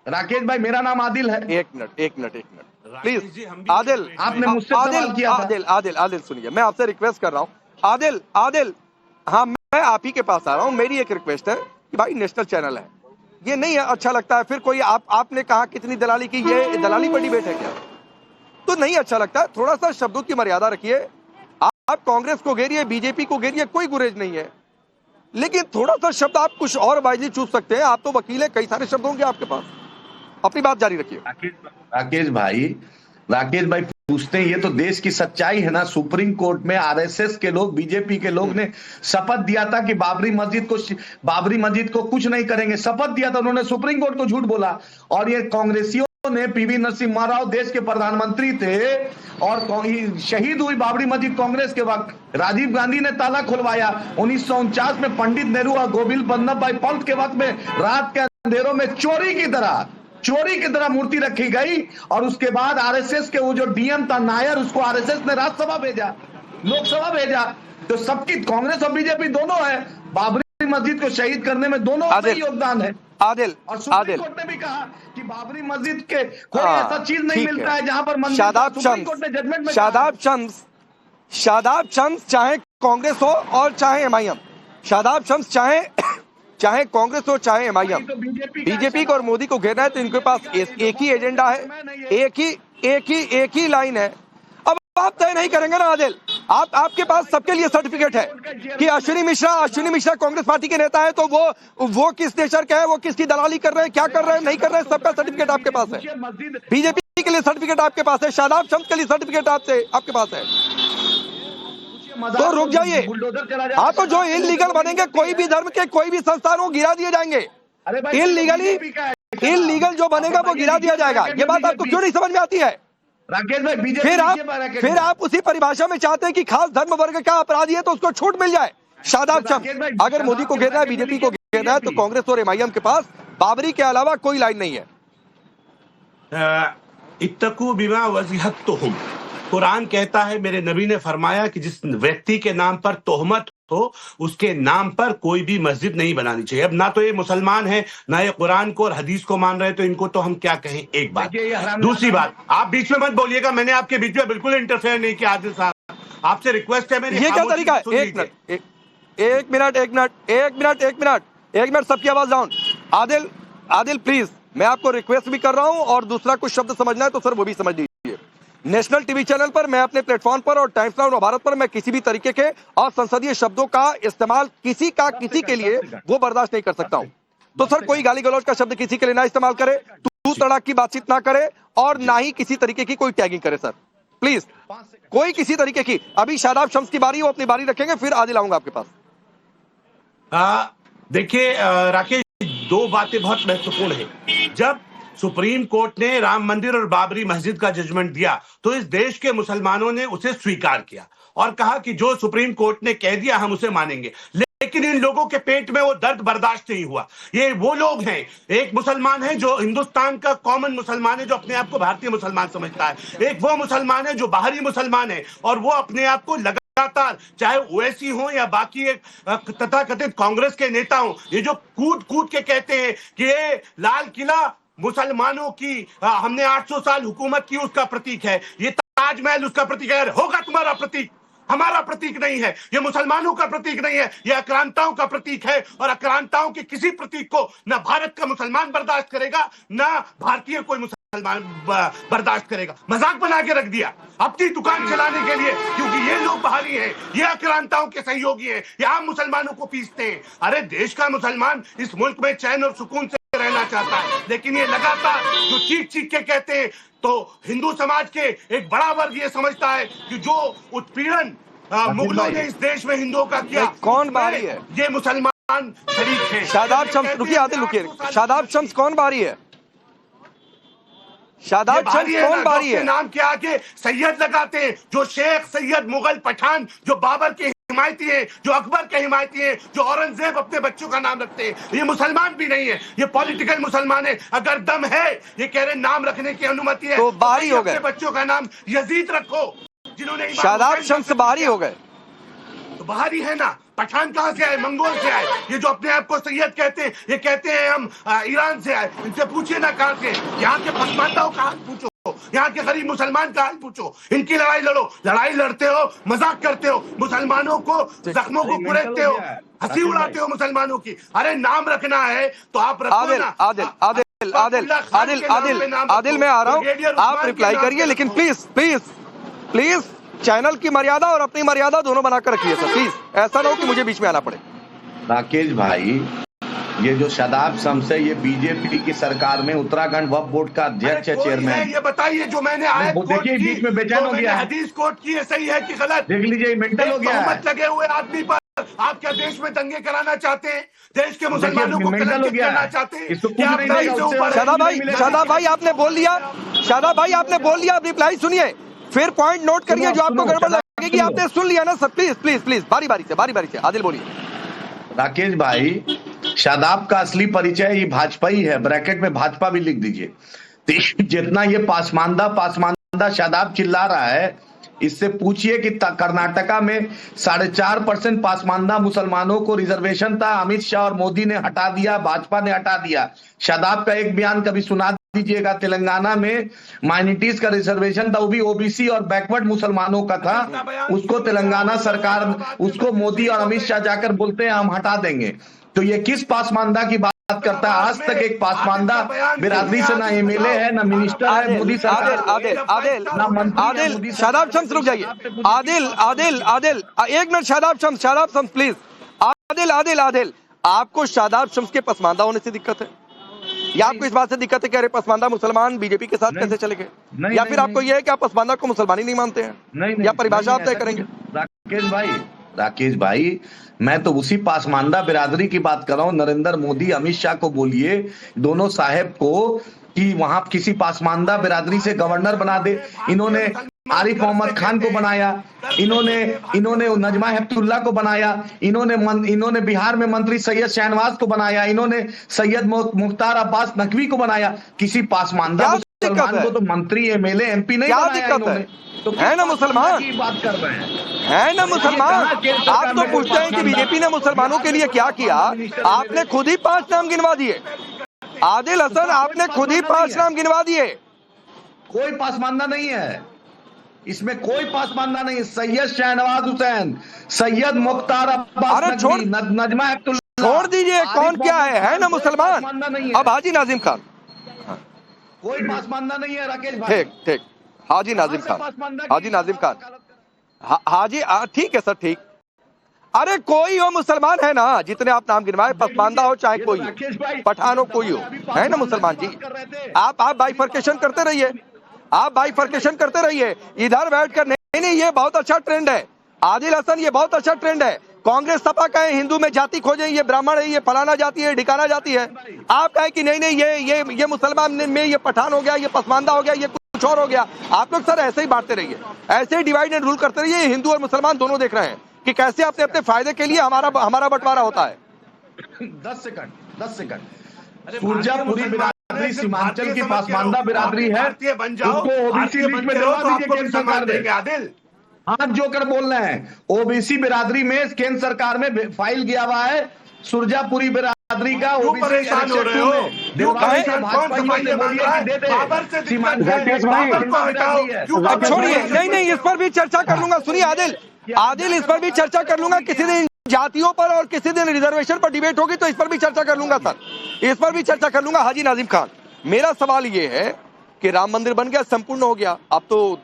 राकेश भाई, मेरा नाम आदिल है। एक मिनट प्लीज आदिल, आपने मुझसे सवाल किया था। आदिल सुनिए, मैं आपसे रिक्वेस्ट कर रहा हूँ। आदिल हाँ, मैं आप ही के पास आ रहा हूँ। मेरी एक रिक्वेस्ट है कि भाई नेशनल चैनल है, ये नहीं अच्छा लगता है। फिर कोई आपने कहा कितनी दलाली की, ये दलाली पर डिबेट है क्या? तो नहीं अच्छा लगता है। थोड़ा सा शब्दों की मर्यादा रखिए। आप कांग्रेस को घेरिए, बीजेपी को घेरिए, कोई गुरेज नहीं है, लेकिन थोड़ा सा शब्द आप कुछ और वाइजली चूज सकते हैं। आप तो वकील है, कई सारे शब्द होंगे आपके पास, अपनी बात जारी रखिए। राकेश भाई पूछते हैं, ये तो देश की सच्चाई है ना। सुप्रीम कोर्ट में आरएसएस के लोग, बीजेपी के लोग ने शपथ दिया था कि बाबरी मस्जिद को कुछ नहीं करेंगे। शपथ दिया था उन्होंने, सुप्रीम कोर्ट को झूठ बोला। और ये कांग्रेसियों ने, पीवी नरसिम्हा राव देश के प्रधानमंत्री थे और शहीद हुई बाबरी मस्जिद कांग्रेस के वक्त। राजीव गांधी ने ताला खुलवाया 1949 में। पंडित नेहरू और गोविंद बल्लभ भाई पंत के वक्त में रात के अंधेरों में चोरी की तरह मूर्ति रखी गई। और उसके बाद आरएसएस के वो जो डीएम था नायर, उसको आरएसएस ने राज्यसभा भेजा, लोकसभा भेजा। तो सबकी, कांग्रेस और बीजेपी दोनों है, बाबरी मस्जिद को शहीद करने में दोनों का योगदान है। आदिल, और सुप्रीम कोर्ट ने भी कहा कि बाबरी मस्जिद के कोई ऐसा चीज नहीं मिलता है जहां पर शादाब शम्स चाहे कांग्रेस हो और चाहे एमआईएम, शादाब शम्स चाहे कांग्रेस हो चाहे एमआईएम, बीजेपी को और मोदी को घेरना है तो इनके पास एक ही एजेंडा है, एक ही लाइन है। अब आप तय नहीं करेंगे ना आदिल, आपके पास सबके लिए सर्टिफिकेट है कि अश्विनी मिश्रा कांग्रेस पार्टी के नेता है, तो वो किस नेचर का है, वो किसकी दलाली कर रहे हैं, क्या कर रहे हैं, नहीं कर रहे हैं, सबका सर्टिफिकेट आपके पास है। बीजेपी के लिए सर्टिफिकेट आपके पास है, शादाब शम्स के लिए सर्टिफिकेट आपके पास है। तो रुक जाइए। हाँ, तो जो इलीगल बनेंगे, कोई भी धर्म के कोई भी संस्थानों को गिरा दिए जाएंगे। इलीगल जो बनेगा वो गिरा दिया जाएगा। ये बात आपको क्यों नहीं समझ में आती है? राकेश भाई, फिर आप उसी परिभाषा में चाहते हैं कि खास धर्म वर्ग का अपराधी है तो उसको छूट मिल जाए। शादाब शम्स, अगर मोदी को घेरना है, बीजेपी को घेरना है, तो कांग्रेस और एमआईएम के पास बाबरी के अलावा कोई लाइन नहीं है। इत्तकू बिमा वज़िहतुहुम, कुरान कहता है, मेरे नबी ने फरमाया कि जिस व्यक्ति के नाम पर तोहमत हो उसके नाम पर कोई भी मस्जिद नहीं बनानी चाहिए। अब ना तो ये मुसलमान है, ना ये कुरान को और हदीस को मान रहे, तो इनको तो हम क्या कहें। एक बात। दूसरी बात, आप बीच में मत बोलिएगा, मैंने आपके बीच में बिल्कुल इंटरफेयर नहीं किया। आदिल साहब, आपसे रिक्वेस्ट है, मेरी ये क्या तरीका है? एक मिनट सबकी आवाज डाउन। आदिल प्लीज, मैं आपको रिक्वेस्ट भी कर रहा हूं, और दूसरा कुछ शब्द समझना है तो सर वो भी समझ लीजिए। नेशनल टीवी चैनल पर, मैं अपने प्लेटफॉर्म पर और टाइम्स नाउ भारत पर मैं किसी भी तरीके के असंसदीय शब्दों का इस्तेमाल किसी के लिए वो बर्दाश्त नहीं कर सकता हूं। तो सर कोई गाली गलौज का शब्द किसी के लिए ना इस्तेमाल करे, तू तड़ाक की बातचीत ना करे, और ना ही किसी तरीके की कोई टैगिंग करे। सर प्लीज, कोई किसी तरीके की। अभी शादाब शम्स की बारी, वो अपनी बारी रखेंगे, फिर आदिल आऊंगा आपके पास। देखिए राकेश, दो बातें बहुत महत्वपूर्ण है। जब सुप्रीम कोर्ट ने राम मंदिर और बाबरी मस्जिद का जजमेंट दिया तो इस देश के मुसलमानों ने उसे स्वीकार किया और कहा कि जो सुप्रीम कोर्ट ने कह दिया हम उसे मानेंगे। लेकिन इन लोगों के पेट में वो दर्द बर्दाश्त नहीं हुआ। ये वो लोग हैं, एक मुसलमान है जो हिंदुस्तान का कॉमन मुसलमान है, जो अपने आप को भारतीय मुसलमान समझता है, एक वो मुसलमान है जो बाहरी मुसलमान है और वो अपने आप को लगातार, चाहे ओवैसी हो या बाकी एक तथाकथित कांग्रेस के नेता हो, ये जो कूद कूद के कहते हैं कि ये लाल किला मुसलमानों की हमने 800 साल हुकूमत की उसका प्रतीक है, ये ताजमहल उसका प्रतीक है, होगा तुम्हारा प्रतीक, हमारा प्रतीक नहीं है, ये मुसलमानों का प्रतीक नहीं है, ये आक्रांताओं का प्रतीक है और आक्रांताओं के किसी प्रतीक को ना भारत का मुसलमान बर्दाश्त करेगा ना भारतीय कोई मुसलमान बर्दाश्त करेगा। मजाक बना के रख दिया अपनी दुकान चलाने के लिए, क्योंकि ये लोग बाहरी हैं, ये आक्रांताओं के सहयोगी हैं, ये आम मुसलमानों को पीसते हैं। अरे देश का मुसलमान इस मुल्क में चैन और सुकून से रहना चाहता है, लेकिन ये लगातार जो चीख चीख के कहते हैं, तो हिंदू समाज के एक बड़ा वर्ग ये समझता है कि जो उत्पीड़न मुगलों ने इस देश में हिंदुओं का किया, कौन बाहरी है? ये मुसलमान शरीक हैं। शादाब शम्स, रुकिए आदिल रुकिए, शादाब शम्स कौन बाहरी है? शादाब शम्स कौन बाहरी है? नाम के आगे सैयद लगाते हैं, जो शेख सैयद मुगल पठान, जो बाबर के हिमायती है, जो अकबर के हिमायती है, जो औरंगजेब अपने बच्चों का नाम रखते हैं, ये मुसलमान भी नहीं है, ये पॉलिटिकल मुसलमान है। अगर दम है, ये कह रहे नाम रखने की अनुमति है, तो बाहरी हो गए, बच्चों का नाम यजीद रखो, जिन्होंने शादाब शम्स बाहरी हो गए, तो बाहरी है ना। पठान कहां से आए? मंगोल से आए। ये जो अपने आप को सैयद कहते हैं, ये कहते हैं हम ईरान से आए। इनसे पूछिए ना कहां से, यहाँ के पसमानदाओं का हाल पूछो, यहाँ के गरीब मुसलमान का हाल पूछो, इनकी लड़ाई लड़ो। लड़ाई लड़ते हो, मजाक करते हो, मुसलमानों को जख्मों को कुरेदते हो, हंसी उड़ाते हो मुसलमानों की। अरे नाम रखना है तो आप रखो ना। आदिल मैं आ रहा हूँ, आप रिप्लाई करिए, लेकिन प्लीज प्लीज प्लीज चैनल की मर्यादा और अपनी मर्यादा दोनों बनाकर रखिए सर, प्लीज। ऐसा ना हो कि मुझे बीच में आना पड़े। राकेश भाई, ये जो शादाब शम्स है, ये बीजेपी की सरकार में उत्तराखंड वक्फ बोर्ड का अध्यक्ष है, चेयरमैन। ये बताइए जो मैंने देखिए बीच में बेचैन हो गया है, हदीस कोर्ट की है, सही है कि गलत? देख लीजिए मेंटल हो गया है। लगे हुए आदमी पर आप क्या देश में दंगे कराना चाहते हैं? देश के मुसलमानों को कलंकित करना चाहते हैं? शादाब भाई आपने बोल लिया, शादाब भाई आपने बोल लिया, रिप्लाई सुनिए, फिर पॉइंट नोट करिए जो आपको गड़बड़ लगेगी। आपने सुन लिया ना सर, प्लीज प्लीज प्लीज बारी बारी से आदिल बोलिए। राकेश भाई, शादाब का असली परिचय ये भाजपा ही है, ब्रैकेट में भाजपा भी लिख दीजिए। जितना ये पासमानदा शादाब चिल्ला रहा है, इससे पूछिए कि कर्नाटका में 4.5% पासमानदा मुसलमानों को रिजर्वेशन था, अमित शाह और मोदी ने हटा दिया, भाजपा ने हटा दिया। शादाब का एक बयान कभी सुना दीजिएगा। तेलंगाना में माइनॉरिटीज का रिजर्वेशन था, वो भी ओबीसी और बैकवर्ड मुसलमानों का था, उसको तेलंगाना सरकार, उसको मोदी और अमित शाह जाकर बोलते हैं हम हटा देंगे। तो ये किस पासमानदा की बात करता है? आज तक एक पासमानदा बिरादरी से ना एमएलए है, ना मिनिस्टर है मोदी सरकार। आदिल शादाब शम्स रुक जाइए, आदिल एक मिनट, शादाब शम्स प्लीज। आदिल आपको शादाब शम्स के पसमानदा होने से दिक्कत है या आपको इस बात से दिक्कत है कि अरे पसमानदा मुसलमान बीजेपी के साथ कैसे चले गए, या फिर आपको यह है कि आप पसमानदा को मुसलमान ही नहीं मानते हैं, या परिभाषा आप तय करेंगे? राकेश भाई, मैं तो उसी पासमानदा बिरादरी की बात कर रहा हूँ। नरेंद्र मोदी अमित शाह को बोलिए, दोनों साहेब को, कि वहां किसी पासमानदा बिरादरी से गवर्नर बना दे। इन्होंने आरिफ मोहम्मद खान को बनाया, इन्होंने नजमा हेपतुल्ला को बनाया, इन्होंने बिहार में मंत्री सैयद शहनवाज को बनाया, इन्होंने सैयद मुख्तार अब्बास नकवी को बनाया। किसी पासमानदा मुसलमान को तो मंत्री एमएलए एमपी नहीं बनाया इन्होंने। तो है ना मुसलमान की बात कर रहे हैं, है ना मुसलमान। आप तो पूछते हैं कि बीजेपी ने मुसलमानों के लिए क्या किया, आपने खुद ही 5 नाम गिनवा दिए। आदिल हसन, आपने खुद ही 5 नाम गिनवा दिए। कोई पासमानदा नहीं है इसमें, कोई पासमानदा नहीं है। सैयद शहनवाज हुसैन, सैयद मुख्तार अब्बास नकवी, नजमा हेपतुल्ला, छोड़ दीजिए कौन क्या है ना मुसलमान। अब हाजी नाजिम खान, कोई पासमानदा नहीं है राकेश भाई। ठीक, हाजी नाजिम खान, हाजी, ठीक है सर, ठीक। अरे कोई हो मुसलमान है ना, जितने आप नाम गिनवाए, पसमानदा हो चाहे कोई हो, पठान हो कोई हो, है ना मुसलमान जी। आप बाइफर्केशन करते रहिए, आप बाइफर्केशन करते रहिए। इधर बैठकर नहीं, ये बहुत अच्छा ट्रेंड है आदिल हसन, ये बहुत अच्छा ट्रेंड है। कांग्रेस सपा कहे हिंदू में जाति खोजे, ये ब्राह्मण है, ये फलाना जाति है, ढिकाना जाति है। आप कहे कि नहीं नहीं ये मुसलमान में ये पठान हो गया, ये पसमानदा हो गया, ये कुछ और हो गया। आप लोग सर ऐसे ही बांटते रहिए, ऐसे ही डिवाइड एंड रूल करते रहिए। हिंदू और मुसलमान दोनों देख रहे हैं कि कैसे अपने अपने फायदे के लिए हमारा बंटवारा होता है। 10 सेकंड सुरजापुरी बिरादरी सीमांचल की पासमानदा बिरादरी है, उनको ओबीसी लिस्ट में डलवा दीजिए केंद्र सरकार ने। आदिल हाथ जोकर बोल रहे हैं, ओबीसी बिरादरी में केंद्र सरकार में फाइल किया हुआ है सुरजापुरी बिरादरी का। परेशान हो रहे हो? छोड़िए, नहीं इस पर भी चर्चा कर लूंगा। सुनिए आदिल इस पर भी चर्चा कर लूंगा। किसी दिन जातियों पर और किसी दिन रिजर्वेशन पर डिबेट होगी तो इस पर भी चर्चा कर लूंगा सर, इस पर भी चर्चा कर लूंगा। हाजी नाजिम खान, मेरा सवाल ये है कि राम मंदिर बन गया, संपूर्ण हो गया, अब तो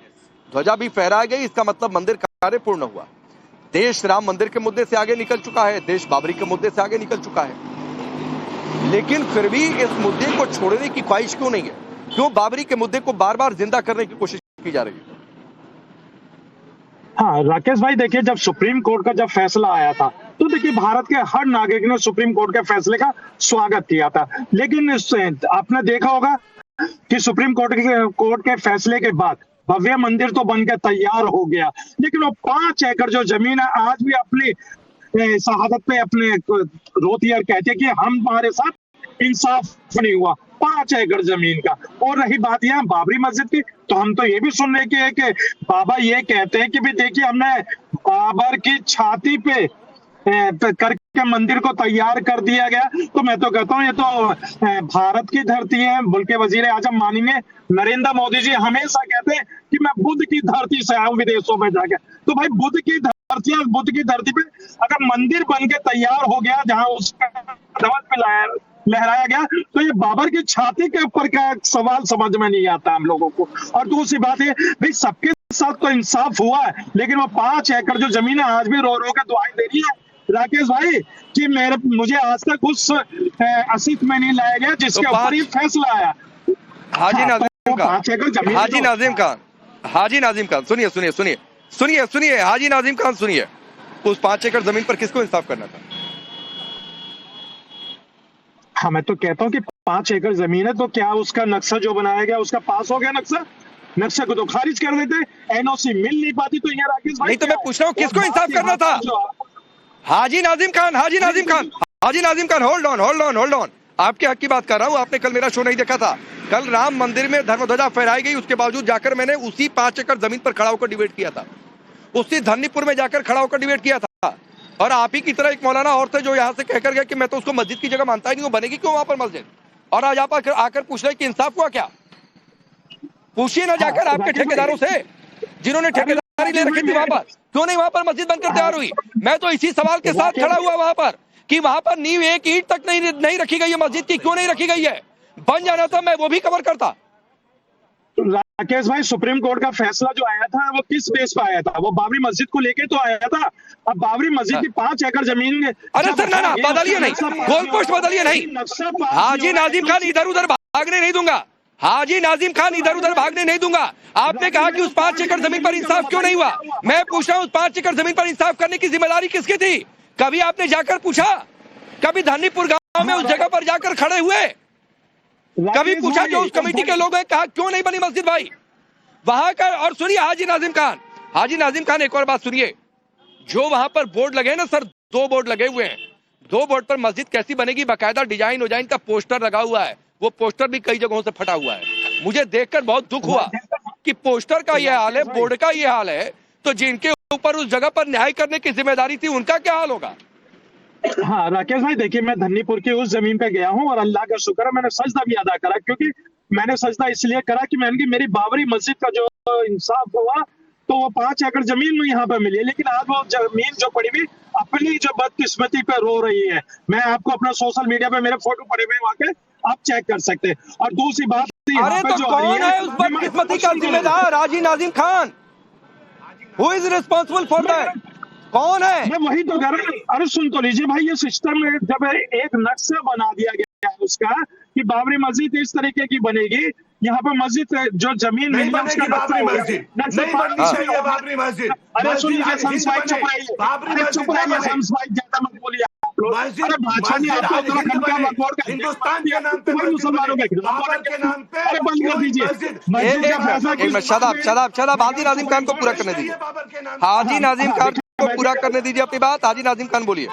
ध्वजा भी फहराई गई, इसका मतलब मंदिर कार्य पूर्ण हुआ। देश राम मंदिर के मुद्दे से आगे निकल चुका है, देश बाबरी के मुद्दे से आगे निकल चुका है, लेकिन फिर भी इस मुद्दे को छोड़ने की ख्वाहिश क्यों नहीं है? क्यों बाबरी के मुद्दे को बार बार जिंदा करने की कोशिश की जा रही है? हाँ राकेश भाई, देखिए जब सुप्रीम कोर्ट का जब फैसला आया था तो देखिए भारत के हर नागरिक ने सुप्रीम कोर्ट के फैसले का स्वागत किया था, लेकिन आपने देखा होगा कि सुप्रीम कोर्ट के फैसले के बाद भव्य मंदिर तो बनकर तैयार हो गया, लेकिन वो 5 एकड़ जो जमीन है आज भी अपनी शहादत पे अपने रोती और कहते हैं कि हमारे साथ इंसाफ नहीं हुआ 5 एकड़ जमीन का। और रही बात यहाँ बाबरी मस्जिद की, तो हम तो ये भी सुन रहे हैं कि बाबा ये कहते हैं कि भी देखिए हमने बाबर की छाती पे करके मंदिर को तैयार कर दिया गया। तो मैं तो कहता हूँ ये तो भारत की धरती है। बल्कि वजीर आजम माननीय नरेंद्र मोदी जी हमेशा कहते हैं कि मैं बुद्ध की धरती से आया हूँ विदेशों में जाके। तो भाई बुद्ध की धरती पे अगर मंदिर बन के तैयार हो गया जहाँ उसका ध्वज पे लहराया गया, तो ये बाबर की छाती के ऊपर का सवाल समझ में नहीं आता हम लोगों को। और दूसरी बात है भाई सबके साथ तो इंसाफ हुआ है, लेकिन वो 5 एकड़ जो जमीन है आज भी रो के दुआई दे रही है राकेश भाई कि मुझे आज तक उस असित में नहीं लाया गया जिसके ऊपर ये फैसला आया। हाजी नाजिम खान सुनिए हाजी नाजिम खान सुनिए, उस 5 एकड़ जमीन पर किसको इंसाफ करना था? हाँ मैं तो कहता हूँ कि 5 एकड़ जमीन है तो क्या उसका नक्शा जो बनाया गया उसका पास हो गया? नक्शा को तो खारिज कर देते, एनओसी मिल नहीं पाती। तो यहाँ राकेश भाई नहीं, तो मैं पूछ रहा हूँ किसको इंसाफ करना था? हाजी नाजिम खान होल्ड ऑन, आपके हक की बात कर रहा हूँ। आपने कल मेरा शो नहीं देखा था। कल राम मंदिर में धर्मध्वजा फहराई गई, उसके बावजूद जाकर मैंने उसी 5 एकड़ जमीन पर खड़ा होकर डिबेट किया था, उसी धन्नीपुर में जाकर खड़ा होकर डिबेट किया था। और आप ही की तरह एक मौलाना और थे जो यहाँ से कहकर गया कि मैं तो उसको मस्जिद की जगह मानता ही नहीं हूँ, बनेगी क्यों वहां पर मस्जिद? और आज आप आकर पूछ रहे कि इंसाफ हुआ क्या? पूछिए ना जाकर आपके ठेकेदारों से जिन्होंने ठेकेदारी ले रखी थी वहां पर, क्यों नहीं वहां पर मस्जिद बनकर तैयार हुई? मैं तो इसी सवाल के साथ खड़ा हुआ वहां पर कि वहां पर नींव एक ईंट तक नहीं रखी गई है मस्जिद की, क्यों नहीं रखी गई है? बन जाना था, मैं वो भी कवर करता। राकेश भाई सुप्रीम कोर्ट का फैसला जो आया था वो किस बेस पे आया था? वो बाबरी मस्जिद को लेके तो आया था। अब बाबरी मस्जिद की 5 एकड़ जमीन में अरे सर ना बदलिए नहीं, गोल पोस्ट बदलिए नहीं। हाजी नाजिम खान इधर उधर भागने नहीं दूंगा, हाजी नाजिम खान इधर उधर भागने नहीं दूंगा। आपने कहा कि उस 5 एकड़ जमीन पर इंसाफ क्यों नहीं हुआ? मैं पूछ रहा हूँ उस 5 एकड़ जमीन पर इंसाफ करने की जिम्मेदारी किसकी थी? कभी आपने जाकर पूछा? कभी धानीपुर गांव में उस जगह पर जाकर खड़े हुए? कभी पूछा जो उस कमेटी के लोग हैं कहा क्यों नहीं बनी मस्जिद भाई वहां का? और सुनिए हाजी नाजिम खान एक और बात सुनिए, जो वहां पर बोर्ड लगे हैं ना सर, 2 बोर्ड लगे हुए हैं, 2 बोर्ड पर मस्जिद कैसी बनेगी बाकायदा डिजाइन का पोस्टर लगा हुआ है। वो पोस्टर भी कई जगहों से फटा हुआ है। मुझे देखकर बहुत दुख हुआ कि पोस्टर का ये हाल है, बोर्ड का ये हाल है, तो जिनके ऊपर उस जगह पर न्याय करने की जिम्मेदारी थी उनका क्या हाल होगा? हाँ राकेश भाई देखिए मैं धन्नीपुर की उस जमीन पे गया हूँ और अल्लाह का शुक्र है मैंने सजदा भी अदा करा, क्योंकि मैंने सजदा इसलिए करा कि मेरी बाबरी मस्जिद का जो इंसाफ हुआ तो वो 5 एकड़ जमीन में यहाँ पे मिली है। लेकिन आज वो जमीन जो पड़ी हुई अपनी जो बदकिस्मती पे रो रही है। मैं आपको अपना सोशल मीडिया पे मेरे फोटो पड़े हुए वहाँ के आप चेक कर सकते हैं। और दूसरी बात अरे तो कौन है उस बदकिस्मती का जिम्मेदार? Haji Nazim Khan, who is responsible for that? कौन है? मैं वही तो कह रहा हूँ। अरे सुन तो लीजिए भाई, ये सिस्टम में जब एक नक्शा बना दिया गया है उसका कि बाबरी मस्जिद इस तरीके की बनेगी यहाँ पर मस्जिद जो जमीन नहीं मिली है, बनेगी उसका बाबरी नक्शा हो मस्जिद, गया। नहीं बननी चाहिए बाबरी मस्जिद। अरे सुनिए मस्जिद शम्स भाई, हिंद चुप बने, रहिए, बाबरी अरे मस्जिद चुप ना रहिए बने। शम्स भाई, ज्यादा मत बोलिए आप लोग। मस्जिद अरे भाषा नहीं, मस्जिद आप आज लोग हिंद खंडा बने, मत बोल कर हिंदुस्तान के नाम पे भाई मस्जिद मुसलमानों बने, के बाबर के नाम पे अरे बंद कर कोई दीजिए मस्जिद मस्जिद का फैसला एक मिनट, शदाब हाजी नाजिम खान को पूरा करने दीजिए। बाबर के नाम हाजी नाजिम खान को पूरा करने दीजिए अपनी बात। हाजी नाजिम खान बोलिए।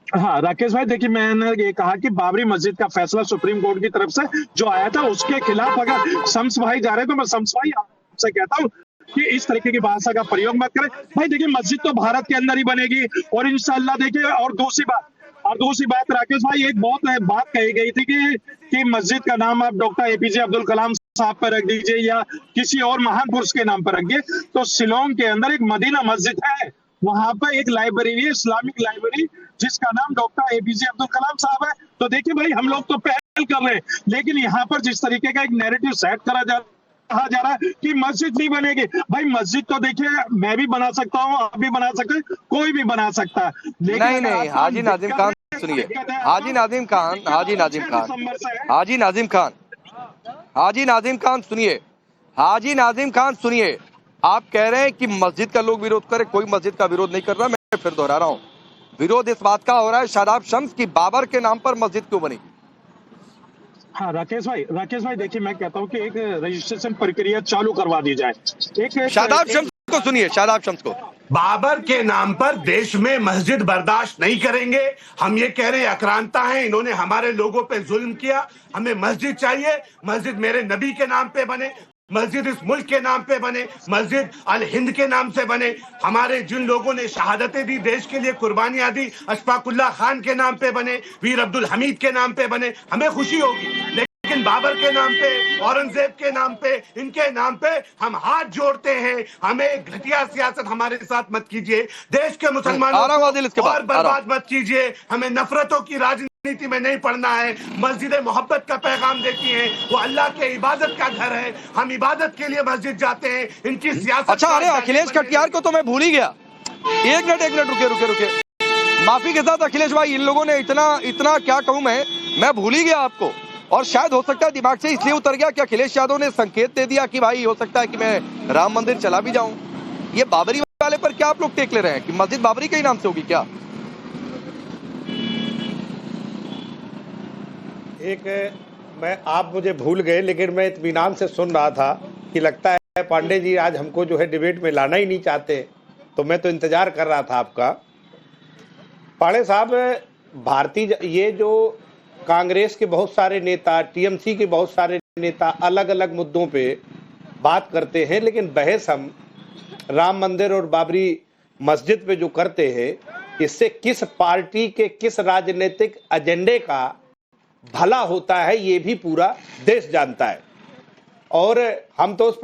हाँ राकेश भाई, देखिए मैंने ये कहा कि बाबरी मस्जिद का फैसला सुप्रीम कोर्ट की तरफ से जो आया था उसके खिलाफ अगर शम्स भाई जा रहे हैं तो मैं शम्स भाई आपसे कहता हूँ कि इस तरीके की भाषा का प्रयोग मत करें। भाई देखिए मस्जिद तो भारत के अंदर ही बनेगी और इंशाल्लाह देखिए। और दूसरी बात राकेश भाई, एक बहुत बात कही गई थी कि मस्जिद का नाम आप डॉक्टर एपीजे अब्दुल कलाम साहब पर रख दीजिए या किसी और महान पुरुष के नाम पर रखिए। तो शिलोंग के अंदर एक मदीना मस्जिद है, वहां पर एक लाइब्रेरी है, इस्लामिक लाइब्रेरी, जिसका नाम डॉक्टर एपीजे अब्दुल कलाम साहब है। तो देखिए भाई, हम लोग तो पहल कर रहे हैं, लेकिन यहाँ पर जिस तरीके का एक नैरेटिव सेट कहा जा रहा है कि मस्जिद नहीं बनेगी। भाई मस्जिद तो देखिए मैं भी बना सकता हूँ, आप भी बना सकते हैं, कोई भी बना सकता है। नहीं, हाजी नाजिम खान सुनिए। हाजी नाजिम खान सुनिए। हाजी नाजिम खान सुनिए, आप कह रहे हैं कि मस्जिद का लोग विरोध करें, कोई मस्जिद का विरोध नहीं कर रहा। मैं फिर दोहरा रहा हूं, विरोध इस बात का हो रहा है शादाब शम्स की बाबर के नाम पर मस्जिद क्यों बनी। हाँ राकेश भाई देखिए मैं कहता हूँ कि एक रजिस्ट्रेशन प्रक्रिया चालू करवा दी जाए। शादाब शम्स को सुनिए, शादाब शम्स को। बाबर के नाम पर देश में मस्जिद बर्दाश्त नहीं करेंगे। हम ये कह रहे हैं आक्रांता हैं, इन्होंने हमारे लोगों पे जुल्म किया। हमें मस्जिद चाहिए, मस्जिद मेरे नबी के नाम पे बने, मस्जिद इस मुल्क के नाम पे बने, मस्जिद अल हिंद के नाम से बने। हमारे जिन लोगों ने शहादतें दी, देश के लिए कुर्बानियां दी, अशफाकुल्लाह खान के नाम पे बने, वीर अब्दुल हमीद के नाम पे बने, हमें खुशी होगी। लेकिन बाबर के नाम पे, औरंगजेब के नाम पे, इनके नाम पे हम हाथ जोड़ते हैं। हमें घटिया सियासत हमारे साथ मत कीजिए, देश के मुसलमानों को और बर्बाद मत कीजिए। हमें नफरतों की राजनीति में नहीं पड़ना है। मस्जिदें मोहब्बत का पैगाम देती हैं, वो अल्लाह के इबादत का घर है। हम इबादत के लिए मस्जिद जाते हैं, इनकी सियासत। अच्छा, अरे अखिलेश कटियार को तो मैं भूल ही गया। एक मिनट रुके। माफी के साथ अखिलेश भाई, इन लोगों ने इतना क्या कहूं मैं भूल ही गया आपको। और शायद हो सकता है दिमाग से इसलिए उतर गया कि अखिलेश यादव ने संकेत दे दिया कि भाई हो सकता है कि मैं राम मंदिर चला भी जाऊं। ये बाबरी वाले पर क्या आप लोग टेक ले रहे हैं कि मस्जिद बाबरी के ही नाम से होगी क्या? आप मुझे भूल गए, लेकिन मैं इत्मीनान से सुन रहा था कि लगता है पांडे जी आज हमको जो है डिबेट में लाना ही नहीं चाहते, तो मैं तो इंतजार कर रहा था आपका। पांडे साहब, ये जो कांग्रेस के बहुत सारे नेता, टीएमसी के बहुत सारे नेता अलग अलग मुद्दों पे बात करते हैं, लेकिन बहस हम राम मंदिर और बाबरी मस्जिद पे जो करते हैं, इससे किस पार्टी के किस राजनीतिक एजेंडे का भला होता है ये भी पूरा देश जानता है। और हम तो उस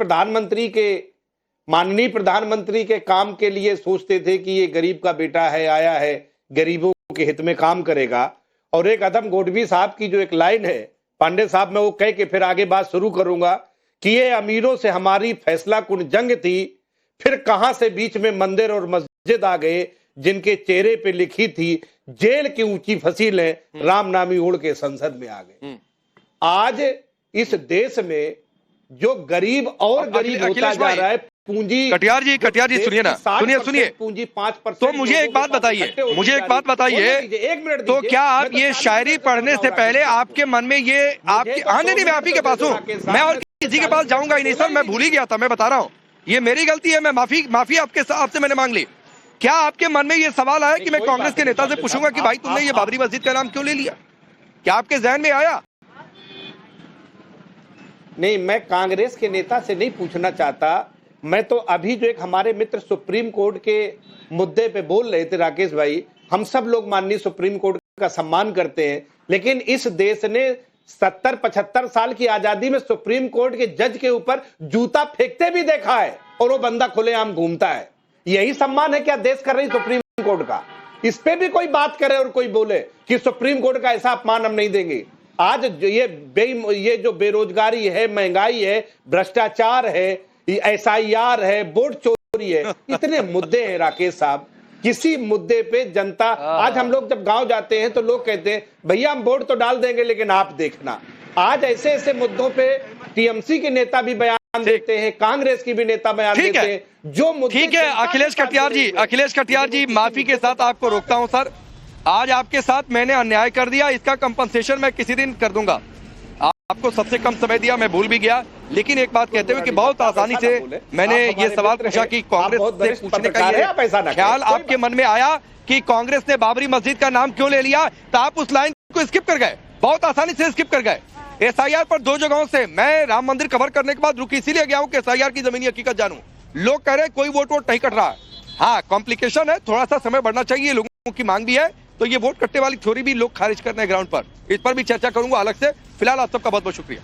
माननीय प्रधानमंत्री के काम के लिए सोचते थे कि ये गरीब का बेटा है, आया है गरीबों के हित में काम करेगा। और एक अदम गोडवी साहब की जो एक लाइन है पांडे साहब, मैं वो कह के फिर आगे बात शुरू करूंगा कि ये अमीरों से हमारी फैसला कुन जंग थी, फिर कहां से बीच में मंदिर और मस्जिद आ गए, जिनके चेहरे पे लिखी थी जेल की ऊंची फसीलें, राम नामी ओढ़ के संसद में आ गए। आज इस देश में जो गरीब और गरीब होता जा रहा है, पूंजी। कटियार जी सुनिए ना, सुनिए पूंजी 5%। तो मुझे एक बात बताइए, एक मिनट, तो क्या आप ये शायरी पढ़ने से पहले आपके मन में ये आपके नहीं, मैं आप ही के पास हूँ, मैं और किसी के पास जाऊंगा ही नहीं सर, मैं भूल ही गया था, मैं बता रहा हूँ, ये मेरी गलती है, मैं माफी आपसे मैंने मांग ली। क्या आपके मन में ये सवाल आया कि मैं कांग्रेस के नेता से पूछूंगा कि भाई तुमने ये बाबरी मस्जिद का नाम क्यों ले लिया? क्या आपके जहन में आया? नहीं, मैं कांग्रेस के नेता से नहीं पूछना चाहता। मैं तो अभी जो एक हमारे मित्र सुप्रीम कोर्ट के मुद्दे पे बोल रहे थे राकेश भाई, हम सब लोग माननीय सुप्रीम कोर्ट का सम्मान करते हैं, लेकिन इस देश ने 70-75 साल की आजादी में सुप्रीम कोर्ट के जज के ऊपर जूता फेंकते भी देखा है और वो बंदा खुलेआम घूमता है। यही सम्मान है क्या देश कर रही सुप्रीम कोर्ट का? इस पे भी कोई बात करे और कोई बोले कि सुप्रीम कोर्ट का ऐसा अपमान हम नहीं देंगे। आज ये जो बेरोजगारी है, महंगाई है, भ्रष्टाचार है, SIR है, वोट चोरी है, इतने मुद्दे हैं राकेश साहब। किसी मुद्दे पे जनता, आज हम लोग जब गांव जाते हैं तो लोग कहते हैं भैया हम वोट तो डाल देंगे लेकिन आप देखना। आज ऐसे ऐसे मुद्दों पे टीएमसी के नेता भी बयान देते हैं, कांग्रेस की भी नेता बयान देते हैं, जो मुद्दे ठीक है। अखिलेश कटियार जी माफी के साथ आपको रोकता हूं सर। आज आपके साथ मैंने अन्याय कर दिया, इसका कंपनसेशन मैं किसी दिन कर दूंगा। आपको सबसे कम समय दिया, मैं भूल भी गया। लेकिन एक बात कहते हुए कि बहुत आसानी से मैंने ये सवाल पूछा कि कांग्रेस से पूछने का ये ख्याल आपके मन में आया कि कांग्रेस ने बाबरी मस्जिद का नाम क्यों ले लिया, तो आप उस लाइन को स्किप कर गए, बहुत आसानी से स्किप कर गए। एसआईआर पर 2 जगहों से मैं राम मंदिर कवर करने के बाद रुक इसीलिए गया हूं कि एसआईआर की जमीनी हकीकत जानूं। लोग कह रहे कोई वोट नहीं कट रहा है। हाँ, कॉम्प्लिकेशन है, थोड़ा सा समय बढ़ना चाहिए, लोगों की मांग भी है। तो ये वोट कट्टे वाली थ्योरी भी लोग खारिज करने ग्राउंड पर, इस पर भी चर्चा करूंगा अलग से। फिलहाल आप सबका बहुत बहुत शुक्रिया।